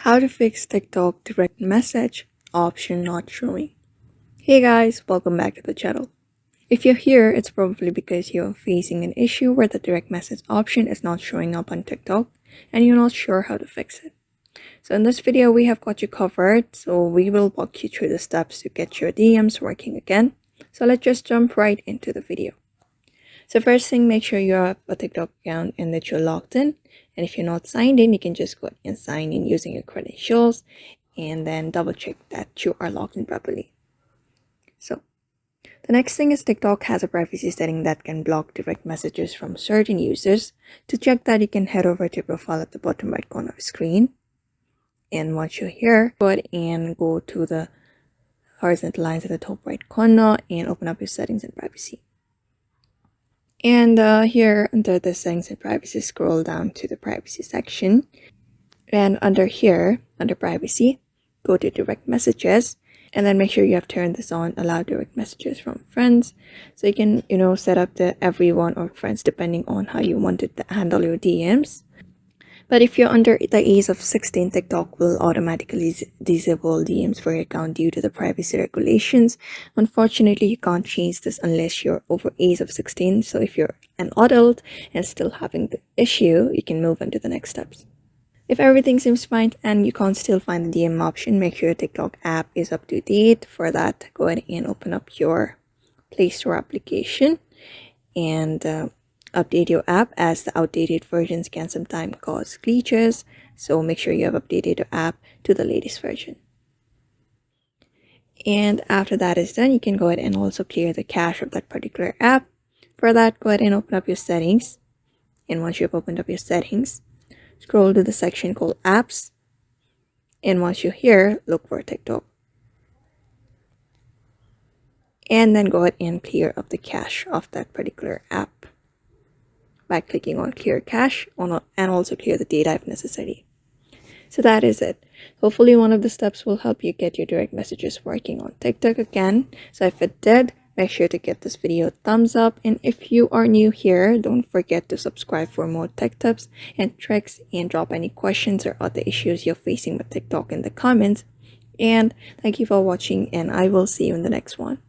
How to fix TikTok direct message option not showing. Hey guys, welcome back to the channel. If you're here, it's probably because you're facing an issue where the direct message option is not showing up on TikTok and you're not sure how to fix it. So in this video, we have got you covered. So we will walk you through the steps to get your DMs working again. So let's just jump right into the video. So first thing, make sure you have a TikTok account and that you're logged in. And if you're not signed in, you can just go and sign in using your credentials and then double check that you are logged in properly. So the next thing is TikTok has a privacy setting that can block direct messages from certain users. To check that, you can head over to your profile at the bottom right corner of the screen. And once you're here, go ahead and go to the horizontal lines at the top right corner and open up your settings and privacy. And here under the settings and privacy, scroll down to the privacy section. And under here, under privacy, go to direct messages. And then make sure you have turned this on, allow direct messages from friends. So you can, set up the everyone or friends depending on how you wanted to handle your DMs. But if you're under the age of 16, TikTok will automatically disable DMs for your account due to the privacy regulations. Unfortunately, you can't change this unless you're over age of 16. So if you're an adult and still having the issue, you can move on to the next steps. If everything seems fine and you can't still find the DM option, make sure your TikTok app is up to date. For that, go ahead and open up your Play Store application and update your app, as the outdated versions can sometimes cause glitches. So make sure you have updated your app to the latest version. And after that is done, you can go ahead and also clear the cache of that particular app. For that, go ahead and open up your settings. And once you've opened up your settings, scroll to the section called apps. And once you're here, look for TikTok. And then go ahead and clear up the cache of that particular app by clicking on clear cache and also clear the data if necessary. So that is it. Hopefully one of the steps will help you get your direct messages working on TikTok again. So if it did, make sure to give this video a thumbs up. And if you are new here, don't forget to subscribe for more tech tips and tricks, and drop any questions or other issues you're facing with TikTok in the comments. And thank you for watching, and I will see you in the next one.